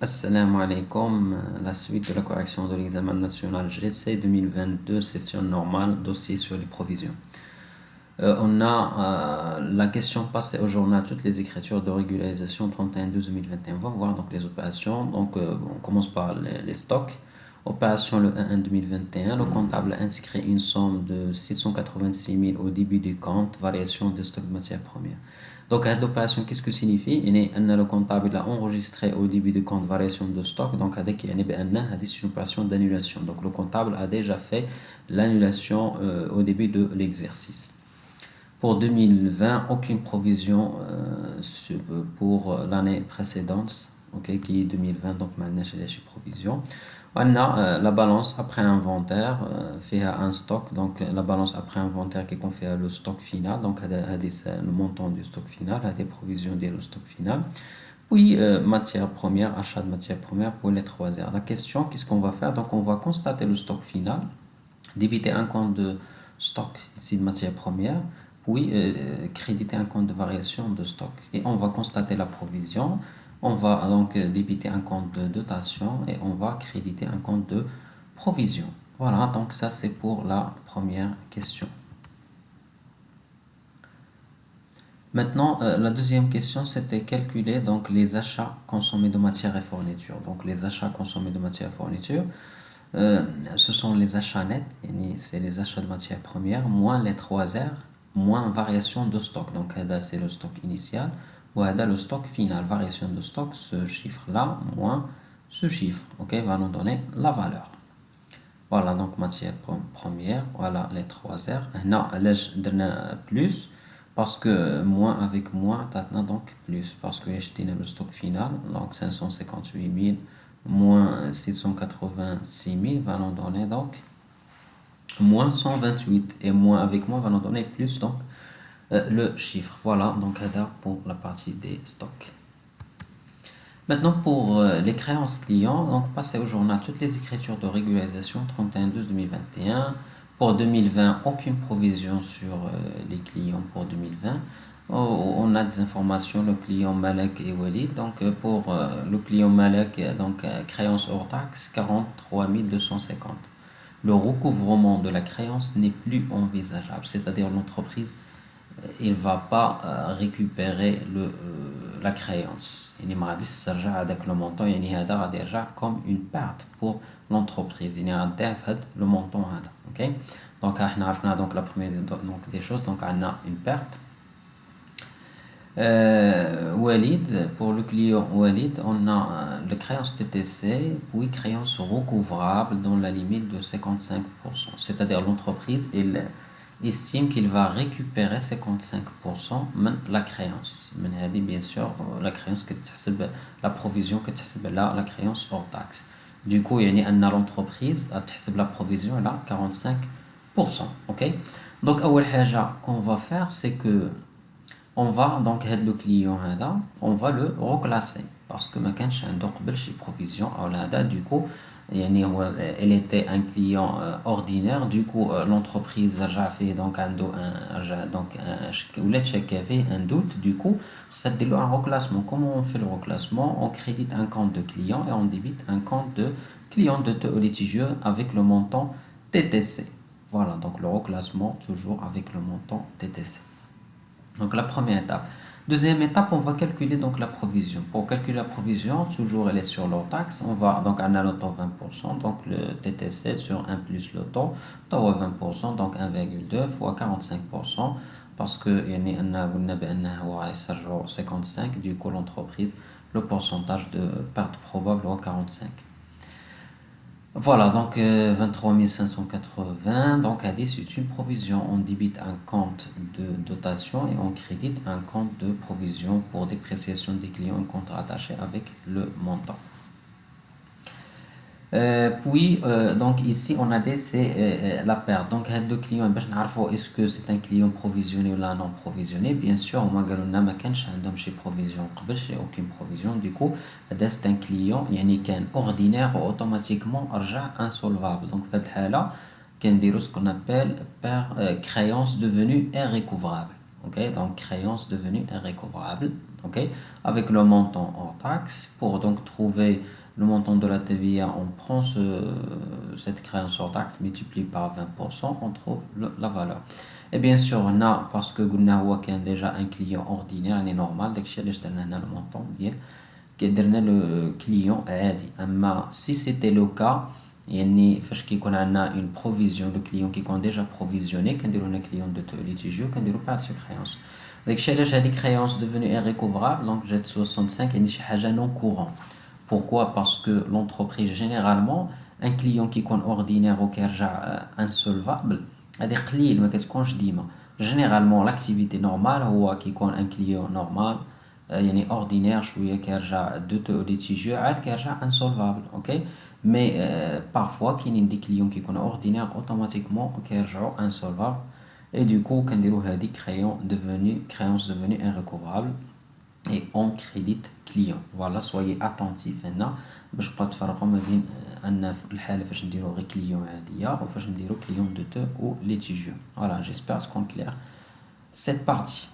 Assalamu alaikum, la suite de la correction de l'examen national GC 2022, session normale, dossier sur les provisions. On a la question passée au journal, toutes les écritures de régularisation 31/12/2021. On va voir donc les opérations. Donc on commence par les stocks. Opération le 1 2021, le comptable inscrit une somme de 686 000 au début du compte, variation de stock de matières premières. Donc, l'opération, qu'est-ce que signifie? Le comptable a enregistré au début du compte variation de stock. Donc, c'est une opération d'annulation. Donc, le comptable a déjà fait l'annulation au début de l'exercice. Pour 2020, aucune provision pour l'année précédente, qui est 2020, donc maintenant j'ai des provisions. On a la balance après inventaire, fait un stock, donc la balance après inventaire qui confère le stock final, donc le montant du stock final, a des provisions de le stock final. Puis matière première, achat de matière première pour les 3 heures. La question, qu'est-ce qu'on va faire? Donc on va constater le stock final, débiter un compte de stock ici de matière première, puis créditer un compte de variation de stock. Et on va constater la provision. On va donc débiter un compte de dotation et on va créditer un compte de provision. Voilà, donc ça c'est pour la première question. Maintenant, la deuxième question, c'était calculer donc les achats consommés de matières et fournitures. Donc les achats consommés de matières et fournitures, ce sont les achats nets, c'est les achats de matières premières, moins les 3 R, moins variation de stock. Donc c'est le stock initial, ou le stock final. Variation de stock, ce chiffre-là, moins ce chiffre, va nous donner la valeur. Voilà, donc matière première, voilà les 3 R. Non, là, je donne plus, parce que moins avec moins, maintenant donc plus, parce que j'ai le stock final, donc 558 000 moins 686 000 va nous donner donc moins 128, et moins avec moins va nous donner plus, donc le chiffre. Voilà, donc pour la partie des stocks. Maintenant pour les créances clients, donc passer au journal toutes les écritures de régularisation 31/12/2021. Pour 2020, aucune provision sur les clients pour 2020. On a des informations, le client Malek et Walid. Donc pour le client Malek, donc créance hors taxe 43 250. Le recouvrement de la créance n'est plus envisageable, c'est-à-dire l'entreprise il va pas récupérer la créance. Il m'a dit s'arrête avec le montant, il y a déjà comme une perte pour l'entreprise. Il y a le montant, ok. Donc on a donc la première donc des choses, donc on a une perte. Walid, pour le client Walid, on a le créance TTC, puis créance recouvrable dans la limite de 55%. C'est-à-dire l'entreprise, il estime qu'il va récupérer 55% de la créance. Mais bien sûr, la créance que la provision que la créance hors taxe. Du coup, il y a l'entreprise a la provision là 45%. Ok. Donc, la chose qu'on va faire, c'est que on va donc aider le client on va le reclasser parce que ما كانش عنده قبل شي provision او هذا du coup يعني هو il était un client ordinaire du coup l'entreprise رجع فيه donc عنده رجع donc ولا تشيك فيه un doute du coup خصها دير له un reclassement. Comment on fait le reclassement? On crédite un compte de client et on débite un compte de client de litigieux avec le montant TTC. Voilà, donc le reclassement toujours avec le montant TTC. Donc la première étape. Deuxième étape, on va calculer donc la provision. Pour calculer la provision, toujours elle est sur leur taxe. On va donc on a le taux 20%, donc le TTC sur 1 plus le taux à 20%, donc 1,2 fois 45%, parce que on a 55, du coup l'entreprise, le pourcentage de perte probable est 45. Voilà, donc 23 580, donc à 10, c'est une provision. On débite un compte de dotation et on crédite un compte de provision pour dépréciation des clients, un compte rattaché avec le montant. Puis, donc ici, on a dit c'est la perte. Donc, le client, est-ce que c'est un client provisionné ou là non provisionné? Bien sûr, on m'a dit chez provision, chez aucune provision. Du coup, c'est un client, il y a un ordinaire automatiquement insolvable. Donc, fait là, ce qu'on appelle créance devenue irrécouvrable. ok, donc créance devenue irrécovrable, ok, avec le montant hors taxe. Pour donc trouver le montant de la TVA, on prend cette créance hors taxe multipliée par 20%, on trouve la valeur. Et bien sûr, on a, parce que قلنا هو كان déjà un client ordinaire, il est normal, داكشي علاش درنا هنا le montant ديال درنا le client عادي. اما si c'était le cas يعني فاش كيكون عندنا une provision de client qui كون déjà provisionné كنديرو هنا client de litigieux كنديرو pas de créance. داكشي علاش هذه créance devenue irrécovrable donc جات 65 يعني شي حاجه non courant. Pourquoi? Parce que l'entreprise généralement un client qui est ordinaire ou qui est insolvable هذه قليل ما كتكونش ديما. Généralement l'activité normale هو كيكون un client normal يعني ordinaire شويه كيرجع de litigieux عاد كيرجع insolvable, ok, mais parfois كاينين des clients qui كيكونوا ordinaire automatiquement كيرجعوا insolvable et du coup كنديروا هذه créance devenue irrécovrable et on crédite client. Voilà, soyez attentifs هنا باش تبقاو تفرقوا ما بين ان في الحاله فاش نديرو غير كليون عاديه وفاش نديرو كليون دو تو ou litigieux. Voilà, j'espère qu'on clair cette partie.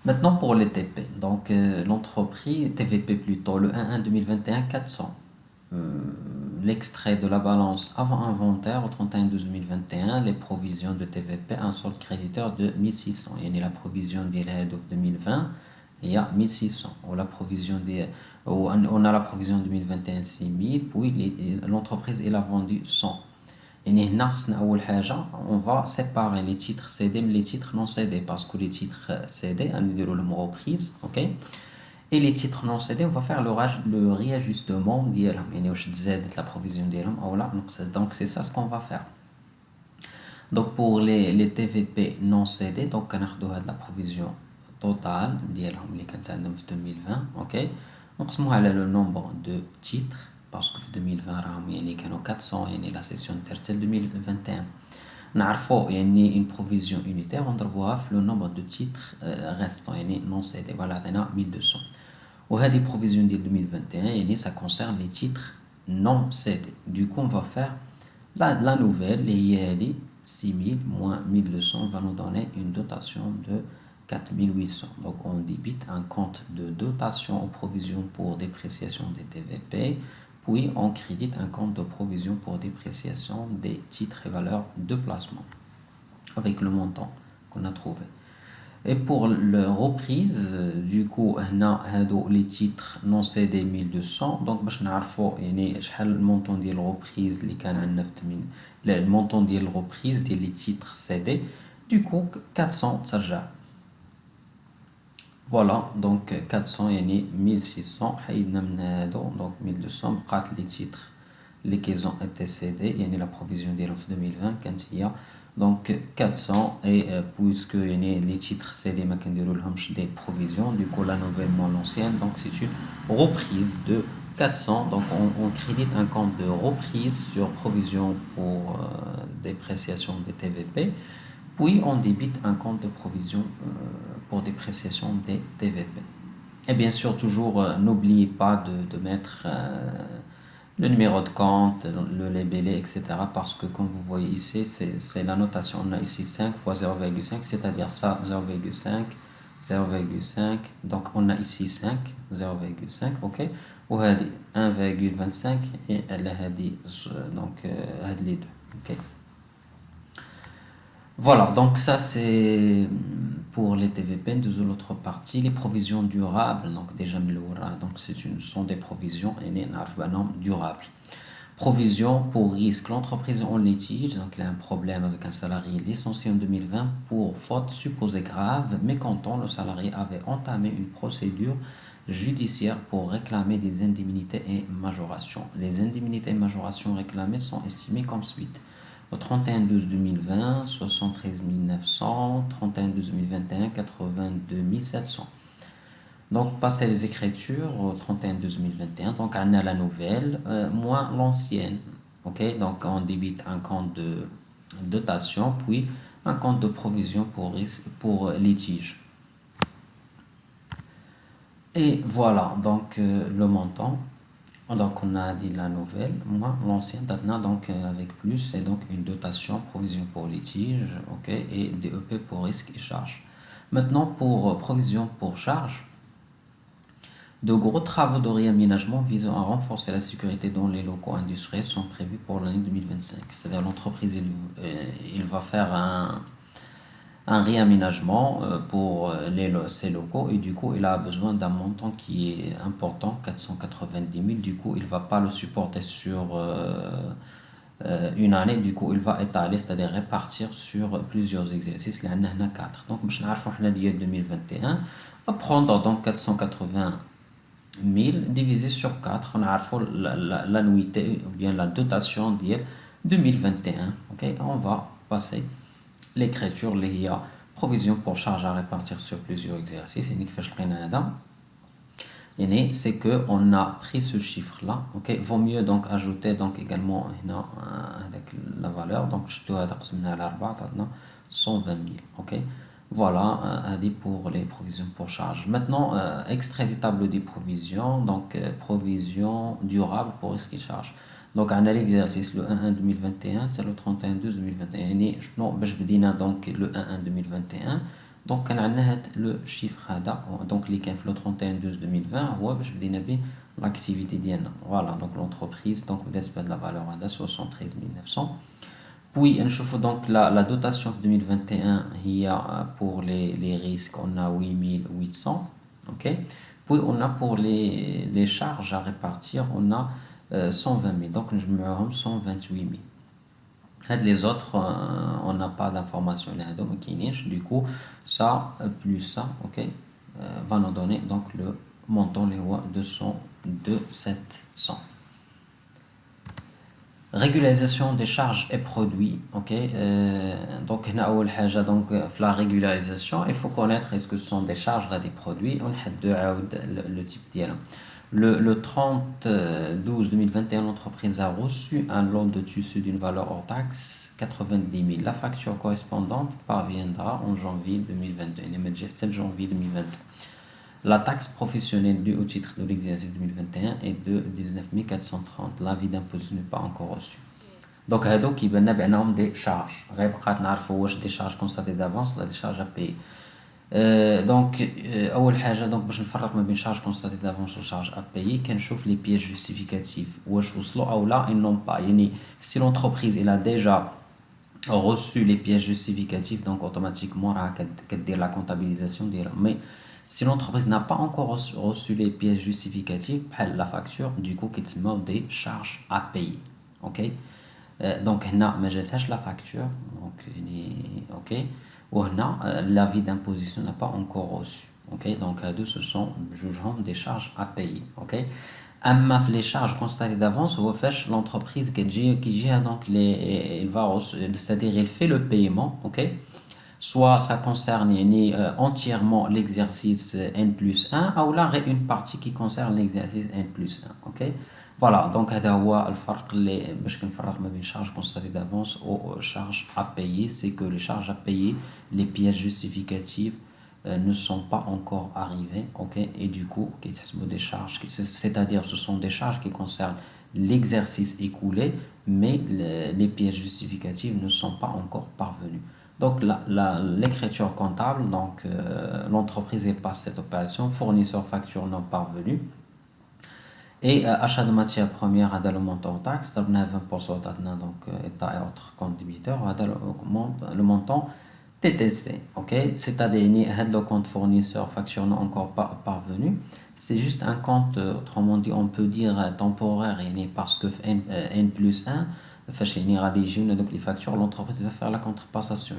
Maintenant pour les TP. Donc l'entreprise TVP plutôt le 1/1 2021 400. L'extrait de la balance avant inventaire au 31/12/2021, les provisions de TVP, un solde créditeur de 1600. Il y a la provision de 2020, il y a 1600. On a la provision 2021 6000, puis l'entreprise elle a vendu 100. Et on va séparer les titres cédés mais les titres non cédés parce que les titres cédés, on a le mot reprise, ok. Et les titres non cédés, on va faire le réajustement ديالهم يعني واش تزادت la provision ديالهم او لا. Donc c'est ça ce qu'on va faire. Donc pour les TVP non cédés, donc كناخذوا هاد la provision totale ديالهم اللي كانت عندهم في 2020, ok, نقسموها على le nombre de titres parce que في 2020 راهم يعني كانوا 400 يعني la session تاع 2021 نعرفوا يعني une provision unitaire ونضربوها في le nombre de titres restants يعني non cédés. Voilà عطينا 1200. وهذه provision ديال 2021 يعني ça concerne les titres non cédés. Du coup on va faire la nouvelle اللي هي هذه 6000 moins 1200 va nous donner une dotation de 4800. Donc on débite un compte de dotation aux provisions pour dépréciation des TVP, puis on crédite un compte de provision pour dépréciation des titres et valeurs de placement avec le montant qu'on a trouvé. Et pour la reprise, du coup, les titres non cédés 1200. Donc, باش نعرفوا يعني شحال le montant ديال reprise اللي كان عندنا في le montant ديال reprise ديال les titres cédés. Du coup, 400 ترجع. Voilà, donc 400 يعني 1600 حيدنا من هادو donc 1200 بقات les titres اللي qu'ils ont été cédés يعني la provision ديالهم في 2020 كانت هي donc 400 et puisque les titres cédés ما كنديرو لهمش des provisions, du coup la nouvelle moins l'ancienne, donc c'est une reprise de 400. Donc on crédite un compte de reprise sur provision pour dépréciation des TVP, puis on débite un compte de provision pour dépréciation des TVP. Et bien sûr toujours n'oubliez pas de mettre le numéro de compte, le libellé, etc. Parce que comme vous voyez ici, c'est la notation. On a ici 5 fois 0,5, c'est-à-dire ça 0,5, 0,5. Donc on a ici 5, 0,5, ok. Ou 1,25 et elle a donc les deux, ok. Voilà, donc ça c'est pour les TVP. De l'autre partie, les provisions durables, donc déjà donc sont des provisions durables. Provision pour risque. L'entreprise en litige, donc il a un problème avec un salarié licencié en 2020 pour faute supposée grave, mécontent, le salarié avait entamé une procédure judiciaire pour réclamer des indemnités et majorations. Les indemnités et majorations réclamées sont estimées comme suite. Au 31/12/2020, 73 900, 31/12/2021, 82 700. Donc, passer les écritures au 31/12/2021, donc on a la nouvelle, moins l'ancienne. Ok, donc on débite un compte de dotation, puis un compte de provision pour litige. Et voilà, donc le montant. Donc on a dit la nouvelle, moi l'ancienne maintenant donc avec plus et donc une dotation provision pour litige, ok, et DEP pour risque et charge. Maintenant pour provision pour charge, de gros travaux de réaménagement visant à renforcer la sécurité dans les locaux industriels sont prévus pour l'année 2025. C'est-à-dire l'entreprise il va faire un réaménagement pour ces locaux et du coup il a besoin d'un montant qui est important, 490 000. Du coup il va pas le supporter sur une année, du coup il va étaler, c'est-à-dire répartir sur plusieurs exercices. Il y en a 4. Donc je n'arrive 2021 on va prendre donc 480 000 divisé sur 4. On a l'annuité ou bien la dotation de 2021. Ok, on va passer l'écriture, il y a provision pour charge à répartir sur plusieurs exercices. Et c'est que on a pris ce chiffre là, ok. Vaut mieux donc ajouter donc également avec la valeur, donc je dois تقسمنا على 4 عندنا 120 000, ok. Voilà, dit pour les provisions pour charge. Maintenant, extrait du tableau des provisions, donc provision durable pour risque et charge. Donc on a l'exercice le 1-1 2021, c'est le 31-12 2021. يعني شنو باش بدينا donc le 1-1 2021. Donc on a le chiffre هذا donc اللي كان في le 31-12 2020 هو باش بدينا به l'activité ديالنا. Voilà, donc l'entreprise donc بدات de la valeur هذا 73 900. Puis, on trouve donc la dotation de 2021, il y a pour les risques, on a 8800, ok. Puis, on a pour les charges à répartir, on a 120 000, donc je me rends 128 000. Les autres, on n'a pas d'informations là-dedans, du coup, ça plus ça, ok, va nous donner donc le montant les 700. Régularisation des charges et produits, ok. Donc donc la régularisation il faut connaître est-ce que ce sont des charges là des produits. On a le type d'elle. Le 30-12-2021 l'entreprise a reçu un lot de tissu d'une valeur hors taxe 90 000. La facture correspondante parviendra en janvier 2022, janvier 2022. La taxe professionnelle due au titre de l'exercice 2021 est de 19 430. L'avis d'imposition n'est pas encore reçu. Donc, il y a des charges. Des charges constatées d'avance, des charges à payer. Donc, باش نفرق ما بين charges constatées d'avance ou charges à payer, كنشوف les pièces justificatives. واش وصلوا أو لا, ils n'ont pas. يعني si l'entreprise elle a déjà reçu les pièces justificatives, donc automatiquement, qu'elle dire la comptabilisation d'elle. Mais si l'entreprise n'a pas encore reçu les pièces justificatives, la facture, du coup, qui des charges à payer. Ok? Donc, on a la facture. Donc, ok? Ou l'avis d'imposition n'a pas encore reçu. Ok? Donc, deux, ce sont jugeant des charges à payer. Ok? Les charges constatées d'avance, l'entreprise qui gère donc il va, c'est-à-dire il fait le paiement. Ok? Soit ça concerne entièrement l'exercice N+1 ou là une partie qui concerne l'exercice N+1, ok. Voilà, donc هذا هو الفرق اللي باش كنفرق ما بين charges constatées d'avance aux charges à payer. C'est que les charges à payer, les pièces justificatives ne sont pas encore arrivées, ok. Et du coup des charges, c'est-à-dire ce sont des charges qui concernent l'exercice écoulé, mais les pièces justificatives ne sont pas encore parvenues. Donc l'écriture comptable, donc l'entreprise passe cette opération, fournisseur facture non parvenu. Et achat de matières premières à le montant taxe, 20% donc état et autres comptes débiteurs, le montant TTC, ok. C'est-à-dire le compte fournisseur facture non encore pas parvenu. C'est juste un compte, autrement dit, on peut dire temporaire, parce que N+1 donc les factures, l'entreprise va faire la contrepassation.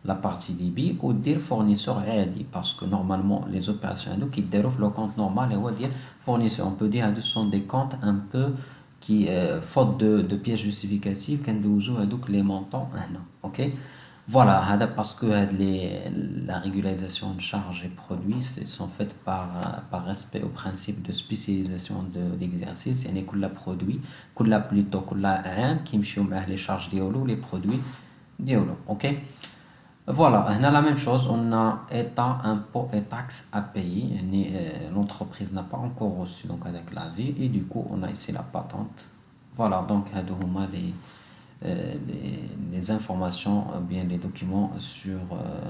La partie débit ou dire fournisseur عادي, parce que normalement les opérations qui déroulent le compte normal et dire fournisseur, on peut dire que ce sont des comptes un peu qui faute de pièces justificatives donc les montants, ok. Voilà, parce que la régularisation de charges et produits sont faites par respect au principe de spécialisation de l'exercice. يعني كل produit, plutôt كل عام كيمشيو معاه les charges ديالو les produits ديالو, ok. Voilà, on a la même chose, on a État, impôts et taxes à payer. L'entreprise n'a pas encore reçu donc avec l'avis et du coup on a ici la patente. Voilà, donc هادو هما les informations, bien les documents sur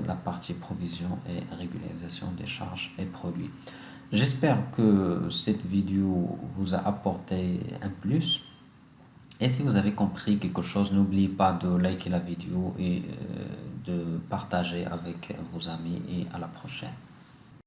la partie provision et régularisation des charges et produits. J'espère que cette vidéo vous a apporté un plus. Et si vous avez compris quelque chose, n'oubliez pas de liker la vidéo et de partager avec vos amis et à la prochaine.